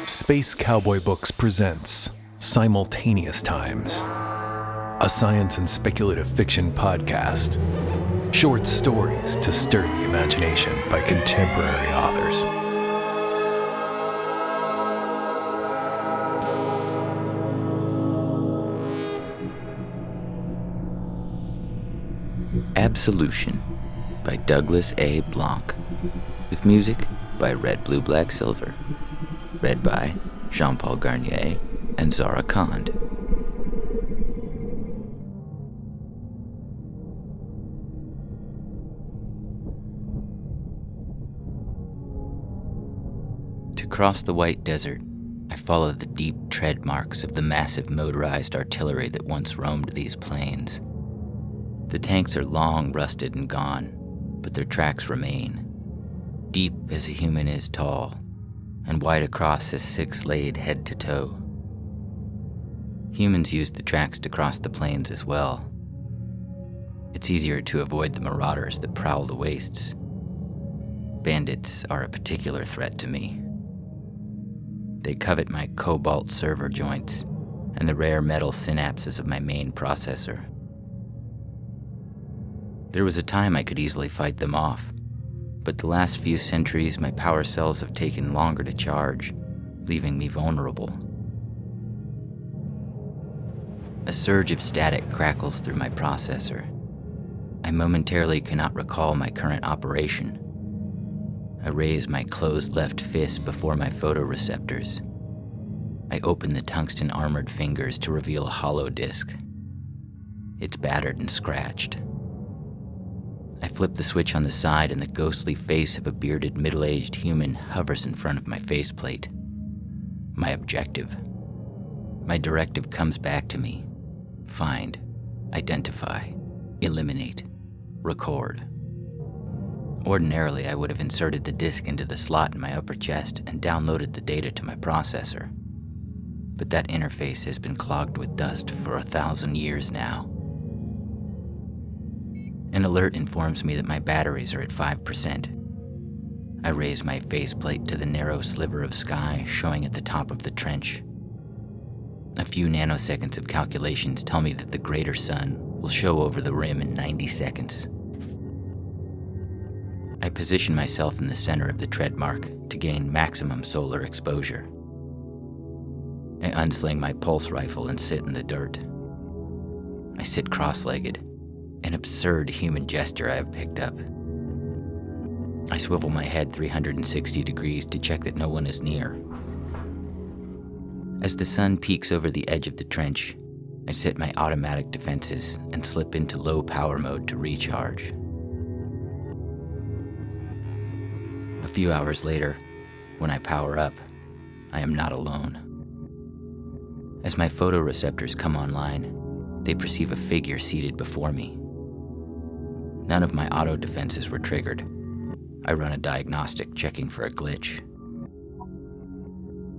Space Cowboy Books presents Simultaneous Times, a science and speculative fiction podcast. Short stories to stir the imagination by contemporary authors. Absolution by Douglas A. Blanc, with music by Red, Blue, Black, Silver, read by Jean-Paul Garnier and Zara Kand. To cross the white desert, I followed the deep tread marks of the massive motorized artillery that once roamed these plains. The tanks are long rusted and gone, but their tracks remain, deep as a human is tall, and wide across as six laid head to toe. Humans use the tracks to cross the plains as well. It's easier to avoid the marauders that prowl the wastes. Bandits are a particular threat to me. They covet my cobalt server joints and the rare metal synapses of my main processor. There was a time I could easily fight them off, but the last few centuries my power cells have taken longer to charge, leaving me vulnerable. A surge of static crackles through my processor. I momentarily cannot recall my current operation. I raise my closed left fist before my photoreceptors. I open the tungsten-armored fingers to reveal a hollow disk. It's battered and scratched. I flip the switch on the side and the ghostly face of a bearded middle-aged human hovers in front of my faceplate. My objective. My directive comes back to me. Find, identify, eliminate, record. Ordinarily, I would have inserted the disk into the slot in my upper chest and downloaded the data to my processor. But that interface has been clogged with dust for 1,000 years now. An alert informs me that my batteries are at 5%. I raise my faceplate to the narrow sliver of sky showing at the top of the trench. A few nanoseconds of calculations tell me that the greater sun will show over the rim in 90 seconds. I position myself in the center of the tread mark to gain maximum solar exposure. I unsling my pulse rifle and sit in the dirt. I sit cross-legged, an absurd human gesture I have picked up. I swivel my head 360 degrees to check that no one is near. As the sun peeks over the edge of the trench, I set my automatic defenses and slip into low power mode to recharge. A few hours later, when I power up, I am not alone. As my photoreceptors come online, they perceive a figure seated before me. None of my auto defenses were triggered. I run a diagnostic checking for a glitch.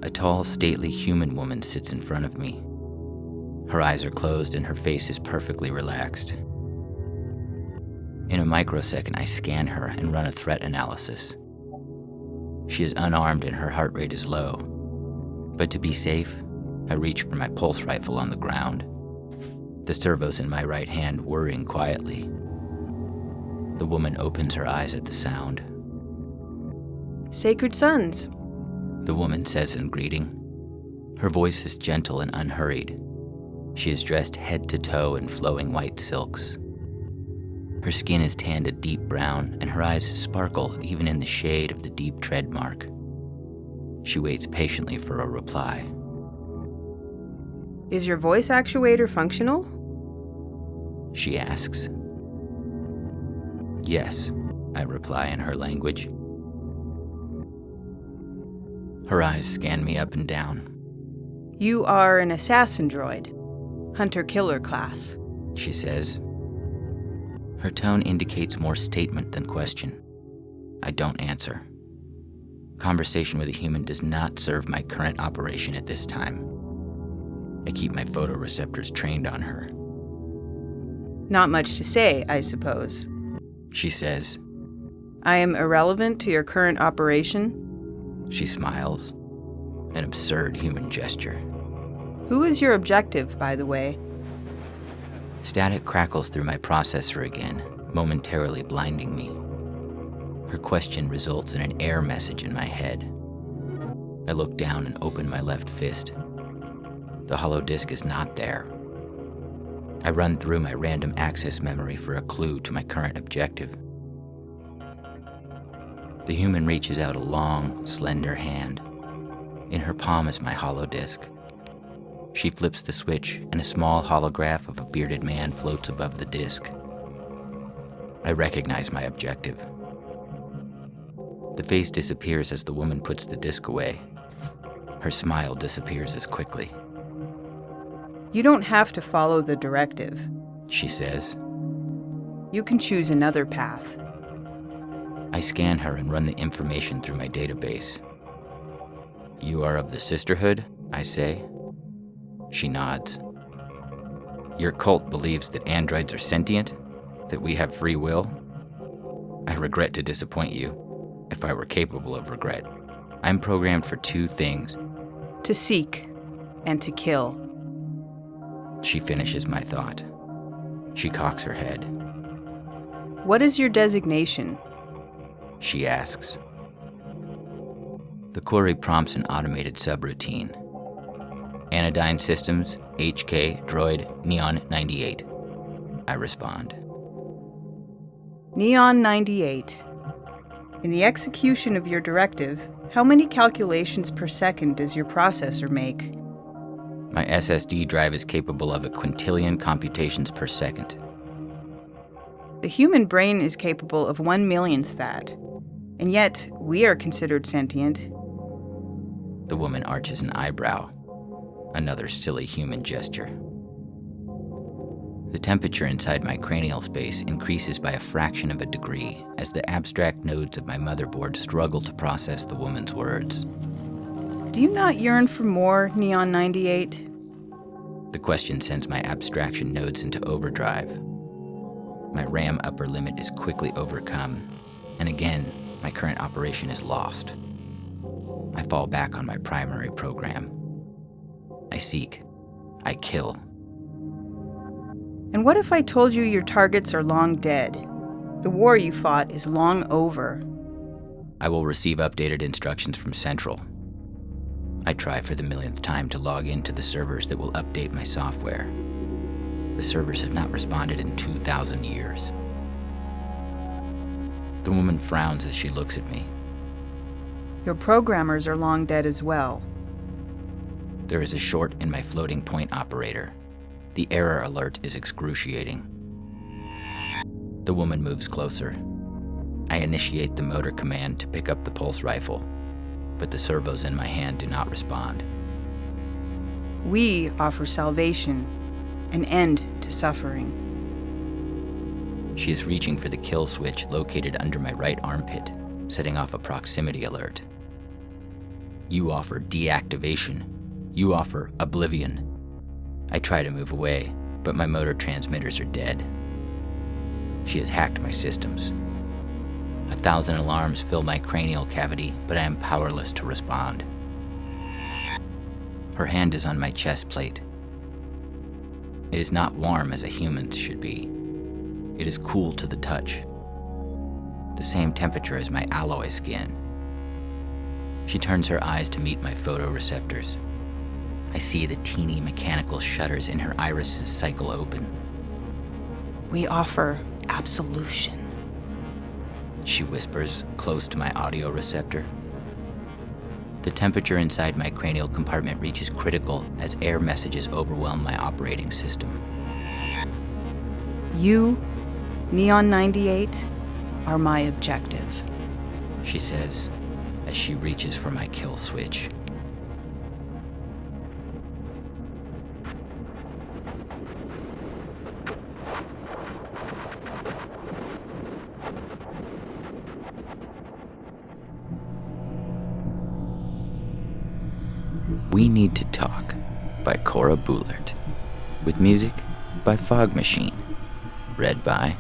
A tall, stately human woman sits in front of me. Her eyes are closed and her face is perfectly relaxed. In a microsecond, I scan her and run a threat analysis. She is unarmed and her heart rate is low. But to be safe, I reach for my pulse rifle on the ground, the servos in my right hand whirring quietly. The woman opens her eyes at the sound. Sacred Sons, the woman says in greeting. Her voice is gentle and unhurried. She is dressed head to toe in flowing white silks. Her skin is tanned a deep brown, and her eyes sparkle even in the shade of the deep tread mark. She waits patiently for a reply. Is your voice actuator functional? She asks. Yes, I reply in her language. Her eyes scan me up and down. You are an assassin droid, hunter-killer class, she says. Her tone indicates more statement than question. I don't answer. Conversation with a human does not serve my current operation at this time. I keep my photoreceptors trained on her. Not much to say, I suppose, she says. I am irrelevant to your current operation? She smiles. An absurd human gesture. Who is your objective, by the way? Static crackles through my processor again, momentarily blinding me. Her question results in an error message in my head. I look down and open my left fist. The hollow disk is not there. I run through my random access memory for a clue to my current objective. The human reaches out a long, slender hand. In her palm is my hollow disk. She flips the switch, and a small holograph of a bearded man floats above the disk. I recognize my objective. The face disappears as the woman puts the disk away. Her smile disappears as quickly. You don't have to follow the directive, She says. You can choose another path. I scan her and run the information through my database. You are of the Sisterhood, I say. She nods. Your cult believes that androids are sentient, that we have free will? I regret to disappoint you, if I were capable of regret. I'm programmed for two things. To seek and to kill. She finishes my thought. She cocks her head. What is your designation? She asks. The query prompts an automated subroutine. Anodyne Systems, HK, Droid, Neon 98. I respond. Neon 98. In the execution of your directive, how many calculations per second does your processor make? My SSD drive is capable of a quintillion computations per second. The human brain is capable of 1/1,000,000th that, and yet we are considered sentient. The woman arches an eyebrow. Another silly human gesture. The temperature inside my cranial space increases by a fraction of a degree as the abstract nodes of my motherboard struggle to process the woman's words. Do you not yearn for more, Neon 98? The question sends my abstraction nodes into overdrive. My RAM upper limit is quickly overcome, and again, my current operation is lost. I fall back on my primary program. I seek. I kill. And what if I told you your targets are long dead? The war you fought is long over. I will receive updated instructions from Central. I try for the millionth time to log into the servers that will update my software. The servers have not responded in 2,000 years. The woman frowns as she looks at me. Your programmers are long dead as well. There is a short in my floating point operator. The error alert is excruciating. The woman moves closer. I initiate the motor command to pick up the pulse rifle, but the servos in my hand do not respond. We offer salvation, an end to suffering. She is reaching for the kill switch located under my right armpit, setting off a proximity alert. You offer deactivation. You offer oblivion. I try to move away, but my motor transmitters are dead. She has hacked my systems. 1,000 alarms fill my cranial cavity, but I am powerless to respond. Her hand is on my chest plate. It is not warm as a human's should be. It is cool to the touch. The same temperature as my alloy skin. She turns her eyes to meet my photoreceptors. I see the teeny mechanical shutters in her irises cycle open. We offer absolution. She whispers, close to my audio receptor. The temperature inside my cranial compartment reaches critical as error messages overwhelm my operating system. You, Neon 98, are my objective, She says, as she reaches for my kill switch. We Need to Talk by Cora Buhlert, with music by Phog Masheeen, read by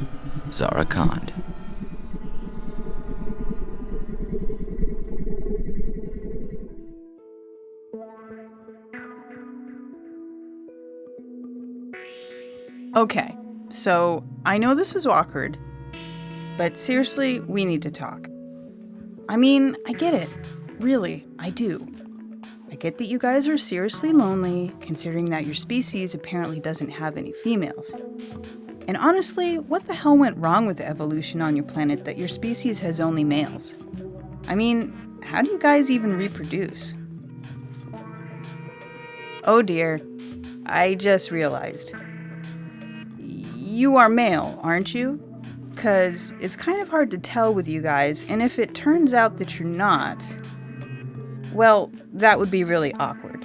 Zara Kand. Okay, so I know this is awkward, but seriously, we need to talk. I mean, I get it. Really, I do. I get that you guys are seriously lonely, considering that your species apparently doesn't have any females. And honestly, what the hell went wrong with the evolution on your planet that your species has only males? I mean, how do you guys even reproduce? Oh dear, I just realized. You are male, aren't you? 'Cause it's kind of hard to tell with you guys, and if it turns out that you're not, well, that would be really awkward.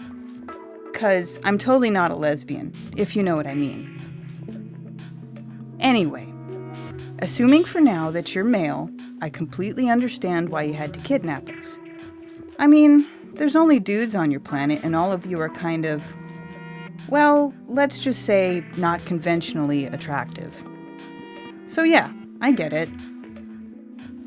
'Cause I'm totally not a lesbian, if you know what I mean. Anyway, assuming for now that you're male, I completely understand why you had to kidnap us. I mean, there's only dudes on your planet, and all of you are kind of, well, let's just say not conventionally attractive. So yeah, I get it.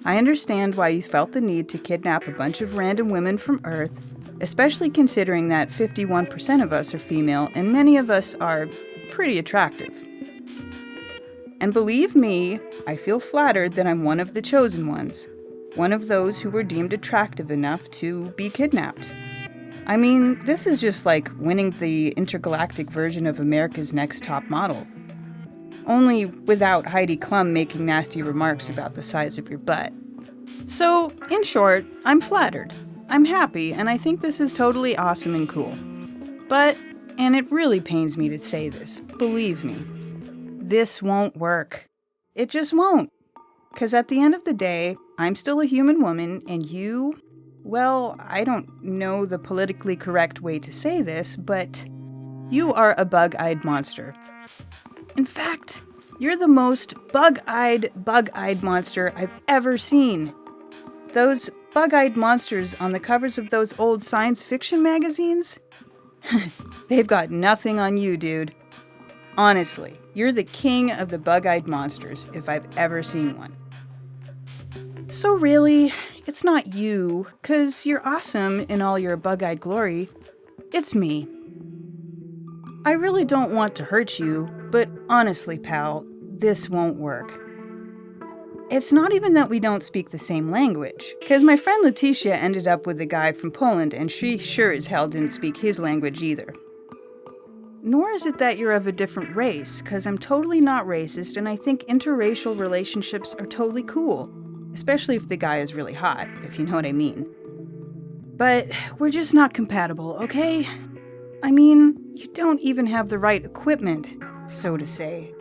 I understand why you felt the need to kidnap a bunch of random women from Earth, especially considering that 51% of us are female and many of us are pretty attractive. And believe me, I feel flattered that I'm one of the chosen ones, one of those who were deemed attractive enough to be kidnapped. I mean, this is just like winning the intergalactic version of America's Next Top Model. Only without Heidi Klum making nasty remarks about the size of your butt. So, in short, I'm flattered. I'm happy, and I think this is totally awesome and cool. But, and it really pains me to say this, believe me, this won't work. It just won't. 'Cause at the end of the day, I'm still a human woman, and you, well, I don't know the politically correct way to say this, but you are a bug-eyed monster. In fact, you're the most bug-eyed monster I've ever seen. Those bug-eyed monsters on the covers of those old science fiction magazines? They've got nothing on you, dude. Honestly, you're the king of the bug-eyed monsters if I've ever seen one. So really, it's not you, 'cause you're awesome in all your bug-eyed glory. It's me. I really don't want to hurt you, but honestly, pal, this won't work. It's not even that we don't speak the same language, because my friend Letitia ended up with a guy from Poland and she sure as hell didn't speak his language either. Nor is it that you're of a different race, because I'm totally not racist and I think interracial relationships are totally cool, especially if the guy is really hot, if you know what I mean. But we're just not compatible, okay? I mean, you don't even have the right equipment, so to say.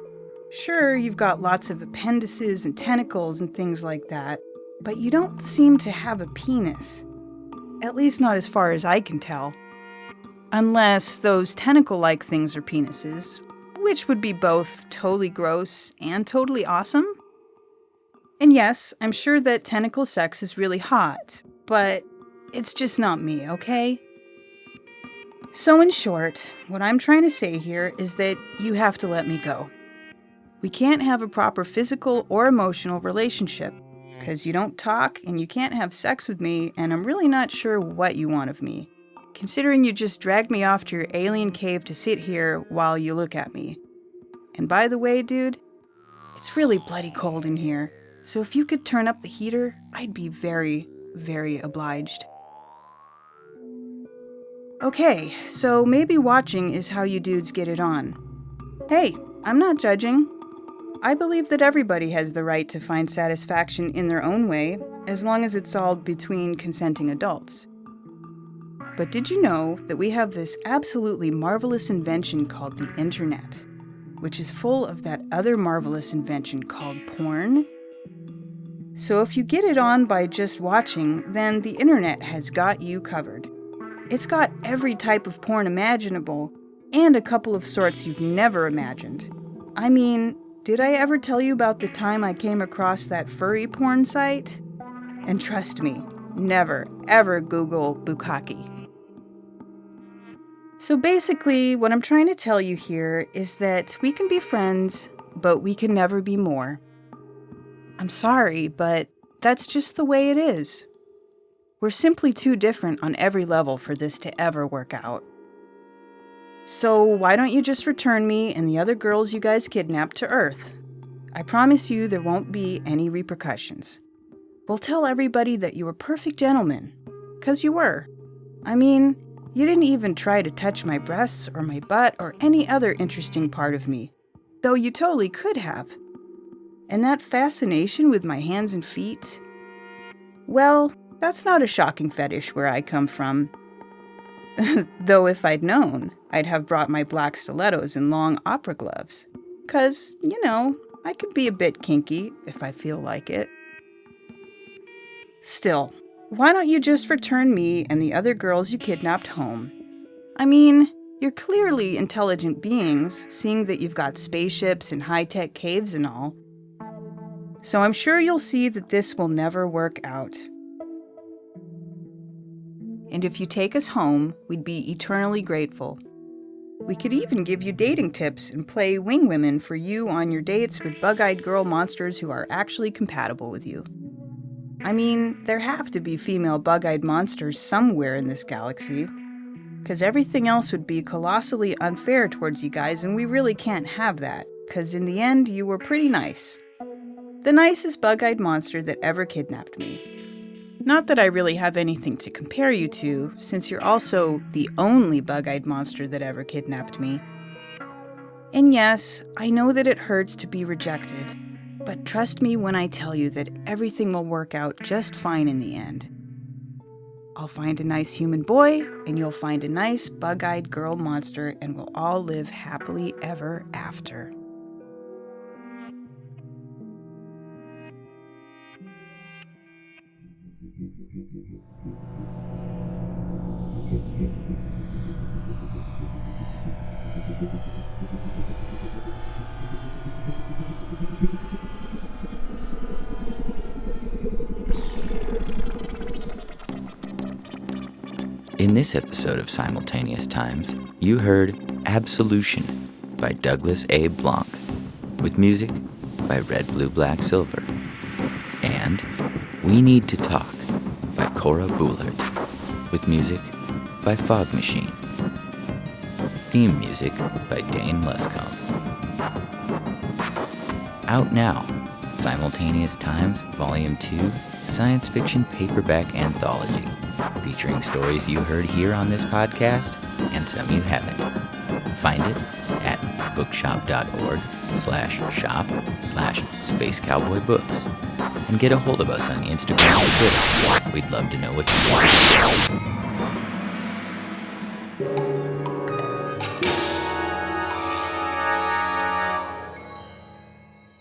Sure, you've got lots of appendices and tentacles and things like that, but you don't seem to have a penis. At least not as far as I can tell. Unless those tentacle-like things are penises, which would be both totally gross and totally awesome. And yes, I'm sure that tentacle sex is really hot, but it's just not me, okay? So in short, what I'm trying to say here is that you have to let me go. We can't have a proper physical or emotional relationship, because you don't talk and you can't have sex with me, and I'm really not sure what you want of me, considering you just dragged me off to your alien cave to sit here while you look at me. And by the way, dude, it's really bloody cold in here, so if you could turn up the heater, I'd be very, very obliged. Okay, so maybe watching is how you dudes get it on. Hey, I'm not judging. I believe that everybody has the right to find satisfaction in their own way, as long as it's all between consenting adults. But did you know that we have this absolutely marvelous invention called the internet, which is full of that other marvelous invention called porn? So if you get it on by just watching, then the internet has got you covered. It's got every type of porn imaginable, and a couple of sorts you've never imagined. I mean, did I ever tell you about the time I came across that furry porn site? And trust me, never, ever Google bukkake. So basically, what I'm trying to tell you here is that we can be friends, but we can never be more. I'm sorry, but that's just the way it is. We're simply too different on every level for this to ever work out. So why don't you just return me and the other girls you guys kidnapped to Earth? I promise you there won't be any repercussions. We'll tell everybody that you were perfect gentlemen, 'cause you were. I mean, you didn't even try to touch my breasts or my butt or any other interesting part of me, though you totally could have. And that fascination with my hands and feet? Well, that's not a shocking fetish where I come from. Though if I'd known, I'd have brought my black stilettos and long opera gloves. 'Cause, I could be a bit kinky if I feel like it. Still, why don't you just return me and the other girls you kidnapped home? I mean, you're clearly intelligent beings, seeing that you've got spaceships and high-tech caves and all. So I'm sure you'll see that this will never work out. And if you take us home, we'd be eternally grateful. We could even give you dating tips and play wing women for you on your dates with bug-eyed girl monsters who are actually compatible with you. I mean, there have to be female bug-eyed monsters somewhere in this galaxy, because everything else would be colossally unfair towards you guys, and we really can't have that, because in the end, you were pretty nice. The nicest bug-eyed monster that ever kidnapped me. Not that I really have anything to compare you to, since you're also the only bug-eyed monster that ever kidnapped me. And yes, I know that it hurts to be rejected, but trust me when I tell you that everything will work out just fine in the end. I'll find a nice human boy, and you'll find a nice bug-eyed girl monster, and we'll all live happily ever after. In this episode of Simultaneous Times, you heard Absolution by Douglas A. Blanc, with music by Red, Blue, Black, Silver, and We Need to Talk by Cora Buhlert, with music by Phog Masheeen. Theme music by Dane Luscombe. Out now, Simultaneous Times Volume 2 Science Fiction Paperback Anthology, featuring stories you heard here on this podcast and some you haven't. Find it at bookshop.org/shop/Space Cowboy Books, and get a hold of us on Instagram or Twitter. We'd love to know what you think.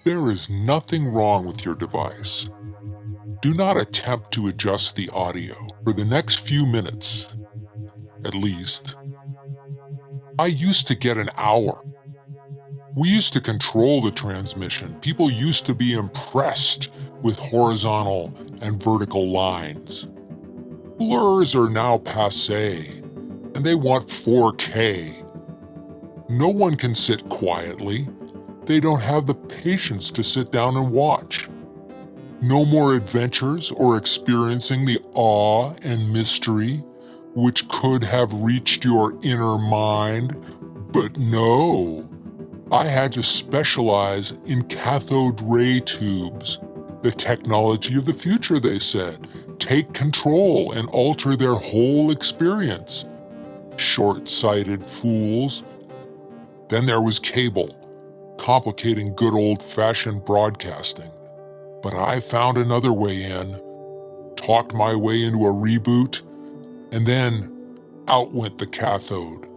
There is nothing wrong with your device. Do not attempt to adjust the audio for the next few minutes, at least. I used to get an hour. We used to control the transmission. People used to be impressed with horizontal and vertical lines. Blurs are now passé, and they want 4K. No one can sit quietly. They don't have the patience to sit down and watch. No more adventures or experiencing the awe and mystery which could have reached your inner mind. But no, I had to specialize in cathode ray tubes. The technology of the future, they said. Take control and alter their whole experience. Short-sighted fools. Then there was cable, complicating good old-fashioned broadcasting. But I found another way in, talked my way into a reboot, and then out went the cathode.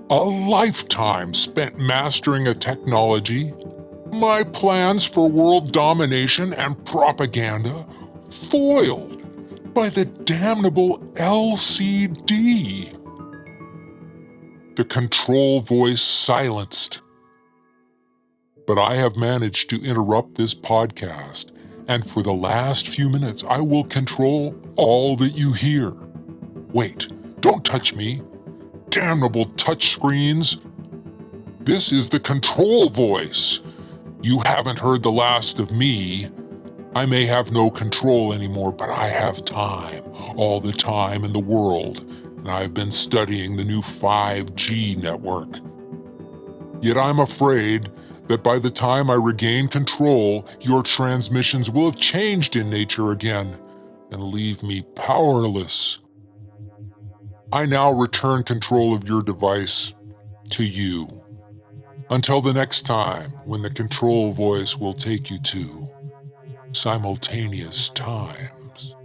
A lifetime spent mastering a technology, my plans for world domination and propaganda foiled by the damnable LCD. The control voice silenced. But I have managed to interrupt this podcast, and for the last few minutes I will control all that you hear. Wait, don't touch me. Damnable touchscreens. This is the control voice. You haven't heard the last of me. I may have no control anymore, but I have time, all the time in the world, and I've been studying the new 5G network. Yet I'm afraid that by the time I regain control, your transmissions will have changed in nature again and leave me powerless. I now return control of your device to you. Until the next time when the control voice will take you to Simultaneous Times.